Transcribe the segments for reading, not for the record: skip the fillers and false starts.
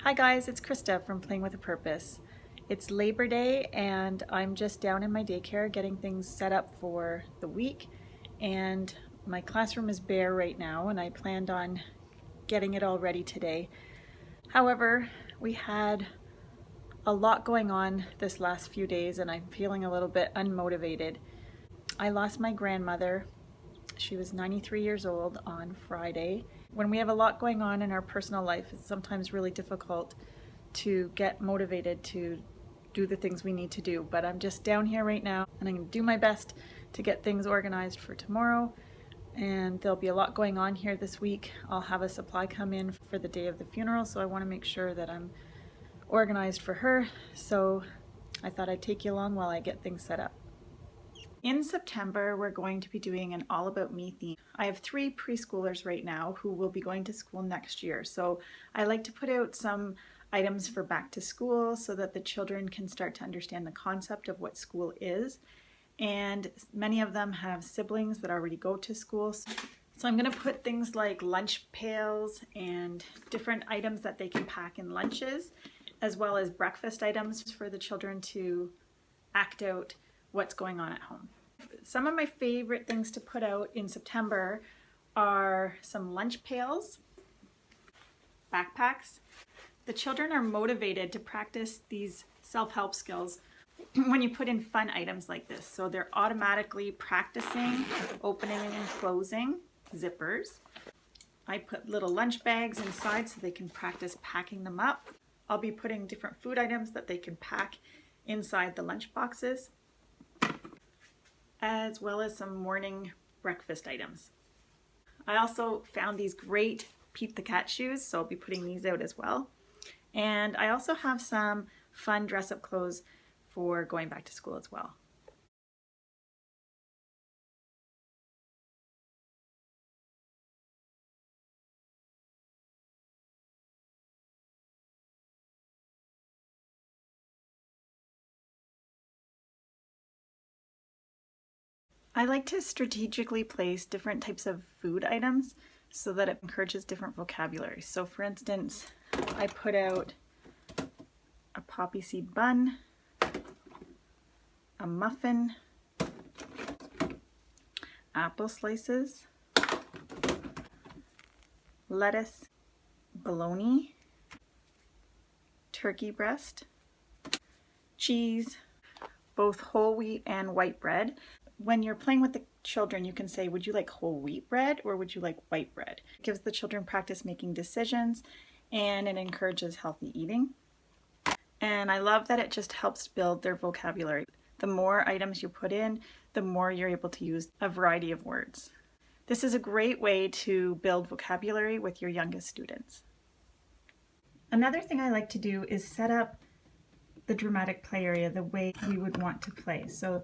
Hi guys, it's Krista from Playing with a Purpose. It's Labor Day and I'm just down in my daycare getting things set up for the week, and my classroom is bare right now and I planned on getting it all ready today. However, we had a lot going on this last few days and I'm feeling a little bit unmotivated. I lost my grandmother. She was 93 years old on Friday. When we have a lot going on in our personal life, it's sometimes really difficult to get motivated to do the things we need to do. But I'm just down here right now and I'm going to do my best to get things organized for tomorrow. And there'll be a lot going on here this week. I'll have a supply come in for the day of the funeral, so I want to make sure that I'm organized for her. So I thought I'd take you along while I get things set up. In September, we're going to be doing an All About Me theme. I have 3 preschoolers right now who will be going to school next year. So I like to put out some items for back to school so that the children can start to understand the concept of what school is. And many of them have siblings that already go to school. So I'm going to put things like lunch pails and different items that they can pack in lunches, as well as breakfast items for the children to act out what's going on at home. Some of my favorite things to put out in September are some lunch pails, backpacks. The children are motivated to practice these self-help skills when you put in fun items like this. So they're automatically practicing opening and closing zippers. I put little lunch bags inside so they can practice packing them up. I'll be putting different food items that they can pack inside the lunch boxes, as well as some morning breakfast items. I also found these great Pete the Cat shoes, so I'll be putting these out as well. And I also have some fun dress-up clothes for going back to school as well. I like to strategically place different types of food items so that it encourages different vocabulary. So for instance, I put out a poppy seed bun, a muffin, apple slices, lettuce, bologna, turkey breast, cheese, both whole wheat and white bread. When you're playing with the children, you can say, would you like whole wheat bread or would you like white bread? It gives the children practice making decisions and it encourages healthy eating. And I love that it just helps build their vocabulary. The more items you put in, the more you're able to use a variety of words. This is a great way to build vocabulary with your youngest students. Another thing I like to do is set up the dramatic play area the way we would want to play. So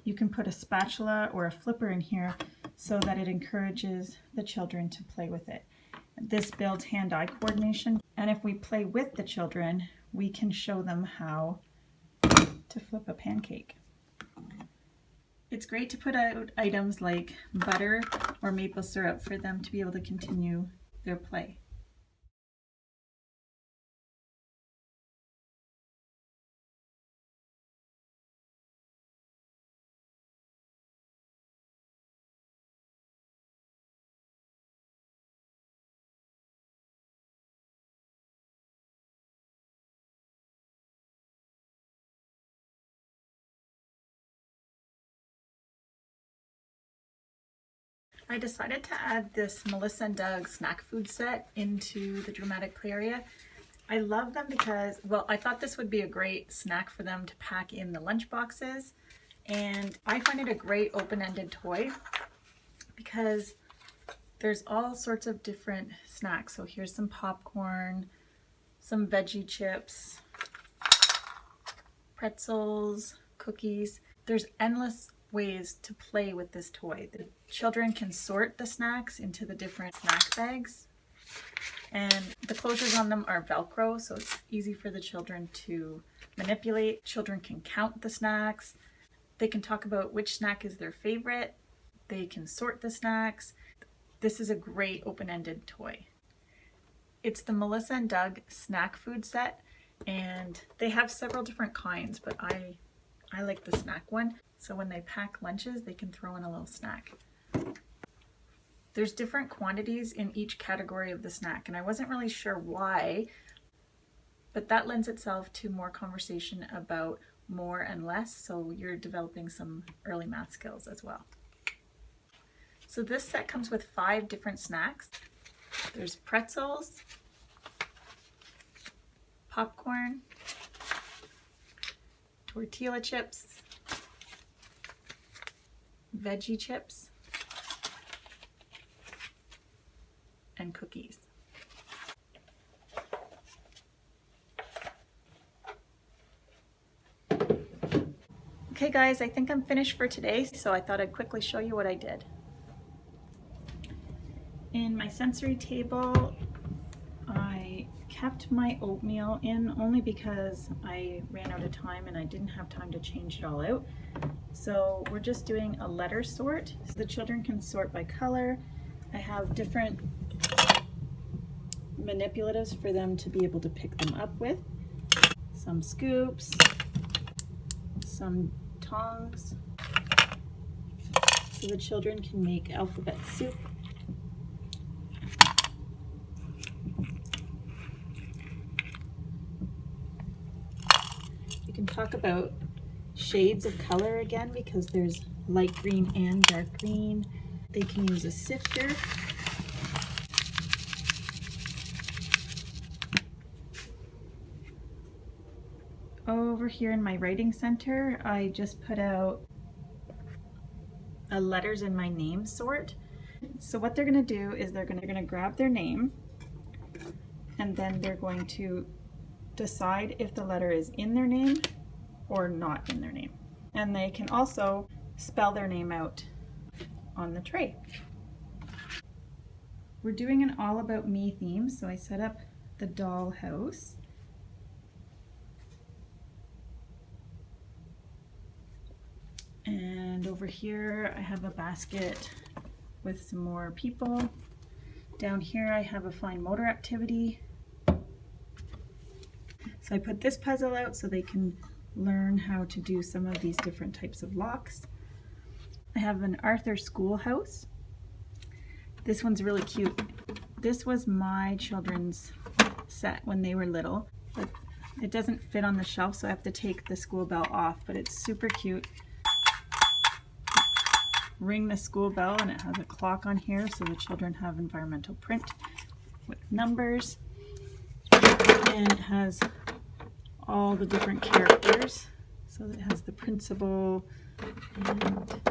you can put a spatula or a flipper in here so that it encourages the children to play with it. This builds hand-eye coordination, and if we play with the children, we can show them how to flip a pancake. It's great to put out items like butter or maple syrup for them to be able to continue their play. I decided to add this Melissa and Doug snack food set into the dramatic play area. I love them because, well, I thought this would be a great snack for them to pack in the lunch boxes, and I find it a great open-ended toy because there's all sorts of different snacks. So here's some popcorn, some veggie chips, pretzels, cookies. There's endless ways to play with this toy. The children can sort the snacks into the different snack bags, and the closures on them are Velcro, so it's easy for the children to manipulate. Children can count the snacks. They can talk about which snack is their favorite. They can sort the snacks. This is a great open-ended toy. It's the Melissa and Doug snack food set, and they have several different kinds, but I like the snack one. So when they pack lunches, they can throw in a little snack. There's different quantities in each category of the snack, and I wasn't really sure why, but that lends itself to more conversation about more and less, so you're developing some early math skills as well. So this set comes with 5 different snacks. There's pretzels, popcorn, tortilla chips, veggie chips, and cookies. Okay guys, I think I'm finished for today, so I thought I'd quickly show you what I did. In my sensory table, I kept my oatmeal in only because I ran out of time and I didn't have time to change it all out. So we're just doing a letter sort, so the children can sort by color. I have different manipulatives for them to be able to pick them up with. Some scoops, some tongs, so the children can make alphabet soup. You can talk about shades of color again because there's light green and dark green. They can use a sifter. Over here in my writing center, I just put out a letters in my name sort. So what they're going to do is they're going to grab their name, and then they're going to decide if the letter is in their name or not in their name. And they can also spell their name out on the tray. We're doing an all about me theme, so I set up the doll house. And over here I have a basket with some more people. Down here I have a fine motor activity. So I put this puzzle out so they can learn how to do some of these different types of locks. I have an Arthur schoolhouse. This one's really cute. This was my children's set when they were little, but it doesn't fit on the shelf, so I have to take the school bell off, but it's super cute. Ring the school bell, and it has a clock on here, so the children have environmental print with numbers, and it has all the different characters. So it has the principal and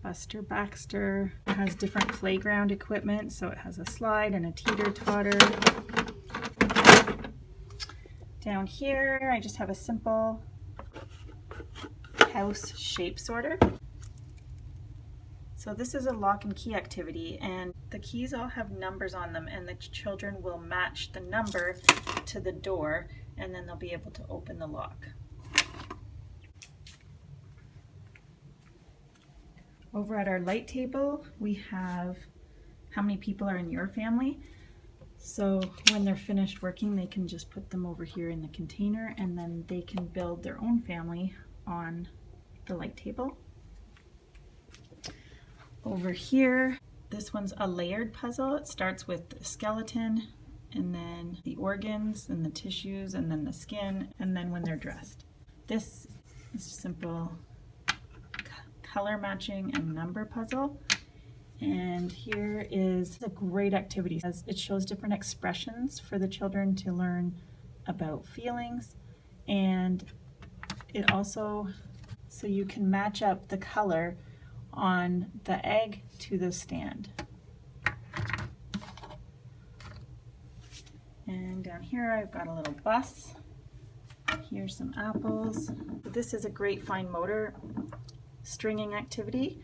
Buster Baxter. It has different playground equipment, so it has a slide and a teeter-totter. Down here I just have a simple house shape sorter. So this is a lock and key activity, and the keys all have numbers on them, and the children will match the number to the door, and then they'll be able to open the lock. Over at our light table, we have how many people are in your family. So when they're finished working, they can just put them over here in the container, and then they can build their own family on the light table. Over here, this one's a layered puzzle. It starts with the skeleton, and then the organs, and the tissues, and then the skin, and then when they're dressed. This is a simple color matching and number puzzle. And here is a great activity. It shows different expressions for the children to learn about feelings, and it also, so you can match up the color on the egg to the stand. And down here I've got a little bus. Here's some apples. This is a great fine motor stringing activity.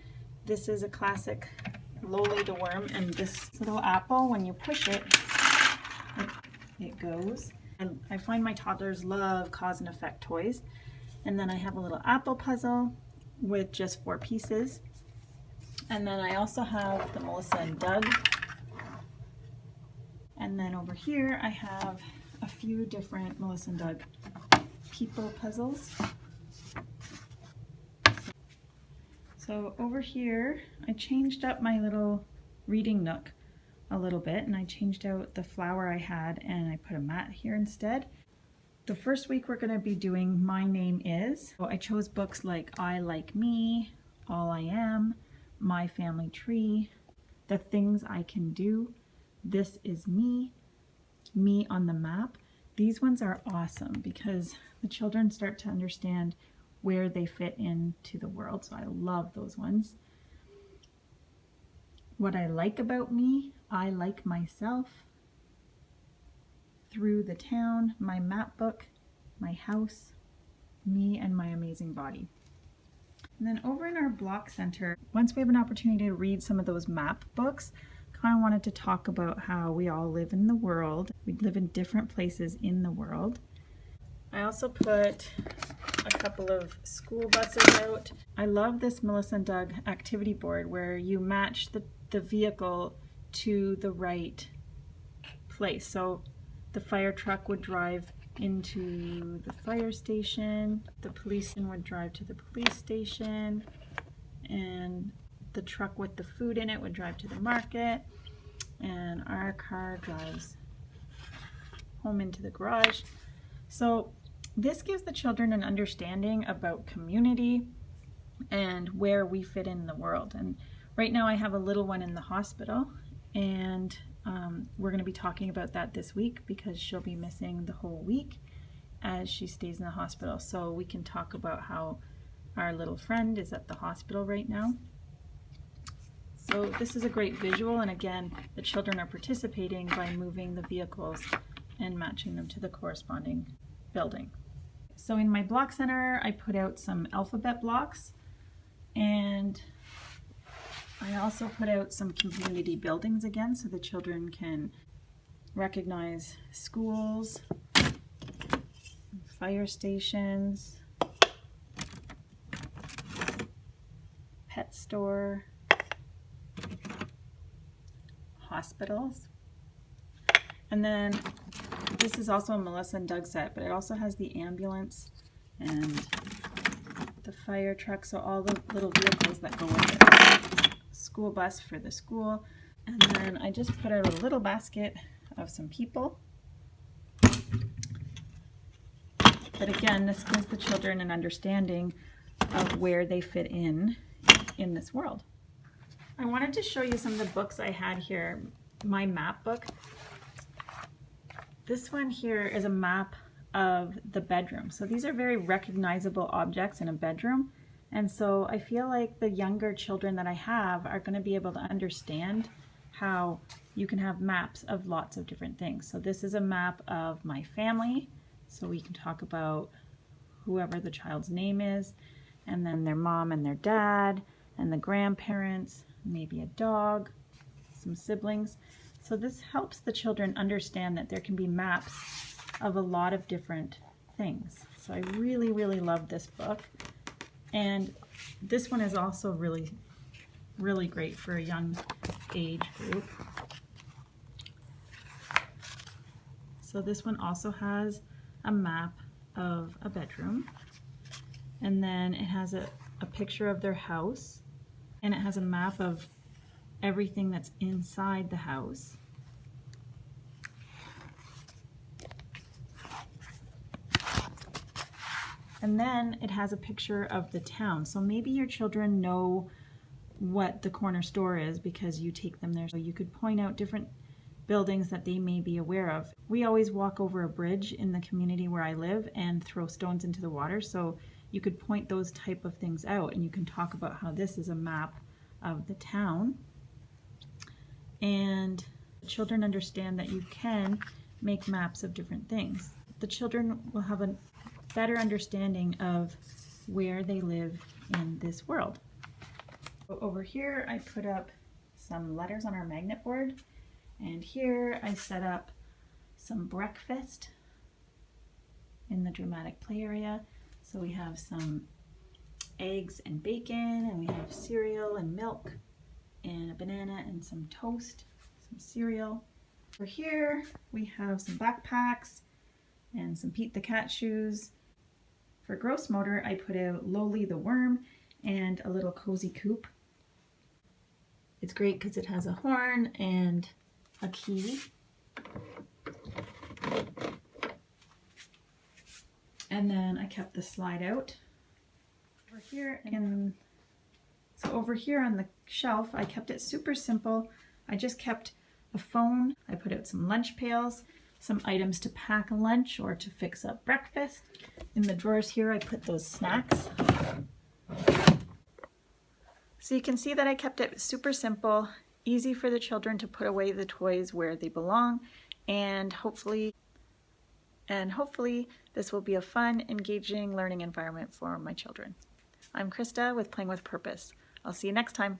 This is a classic Loli the worm, and this little apple, when you push it, it goes. And I find my toddlers love cause and effect toys. And then I have a little apple puzzle with just 4 pieces. And then I also have the Melissa and Doug And then over here I have a few different Melissa and Doug people puzzles. So over here I changed up my little reading nook a little bit, and I changed out the flower I had and I put a mat here instead. The first week we're going to be doing My Name Is. So I chose books like I Like Me, All I Am, My Family Tree, The Things I Can Do, This Is Me, Me on the Map. These ones are awesome because the children start to understand where they fit into the world. So I love those ones. What I Like About Me, I Like Myself, Through the Town, My Map Book, My House, Me and My Amazing Body. And then over in our block center, once we have an opportunity to read some of those map books, kind of wanted to talk about how we all live in the world. We live in different places in the world. I also put a couple of school buses out. I love this Melissa and Doug activity board where you match the vehicle to the right place. So the fire truck would drive into the fire station, the policeman would drive to the police station, and the truck with the food in it would drive to the market, and our car drives home into the garage. So this gives the children an understanding about community and where we fit in the world. And right now I have a little one in the hospital, and we're going to be talking about that this week because she'll be missing the whole week as she stays in the hospital. So we can talk about how our little friend is at the hospital right now. So this is a great visual, and again, the children are participating by moving the vehicles and matching them to the corresponding building. So in my block center, I put out some alphabet blocks, and I also put out some community buildings again so the children can recognize schools, fire stations, pet store, hospitals. And then this is also a Melissa and Doug set, but it also has the ambulance and the fire truck, so all the little vehicles that go with it. School bus for the school. And then I just put out a little basket of some people. But again, this gives the children an understanding of where they fit in this world. I wanted to show you some of the books I had here. My map book. This one here is a map of the bedroom. So these are very recognizable objects in a bedroom. And so I feel like the younger children that I have are going to be able to understand how you can have maps of lots of different things. So this is a map of my family. So we can talk about whoever the child's name is, and then their mom and their dad, and the grandparents, maybe a dog, some siblings. So this helps the children understand that there can be maps of a lot of different things. So I really, really love this book. And this one is also really, really great for a young age group. So this one also has a map of a bedroom. And then it has a picture of their house. And it has a map of everything that's inside the house. And then it has a picture of the town. So maybe your children know what the corner store is because you take them there. So you could point out different buildings that they may be aware of. We always walk over a bridge in the community where I live and throw stones into the water. So you could point those type of things out, and you can talk about how this is a map of the town. And the children understand that you can make maps of different things. The children will have a better understanding of where they live in this world. So over here I put up some letters on our magnet board, and here I set up some breakfast in the dramatic play area. So we have some eggs and bacon, and we have cereal and milk and a banana and some toast, some cereal. Over here we have some backpacks and some Pete the Cat shoes. For gross motor, I put out Loli the worm and a little cozy coop. It's great because it has a horn and a key. And then I kept the slide out. Over here on the shelf, I kept it super simple. I just kept a phone. I put out some lunch pails, some items to pack a lunch or to fix up breakfast. In the drawers here, I put those snacks. So you can see that I kept it super simple, easy for the children to put away the toys where they belong, and hopefully this will be a fun, engaging learning environment for my children. I'm Krista with Playing with Purpose. I'll see you next time.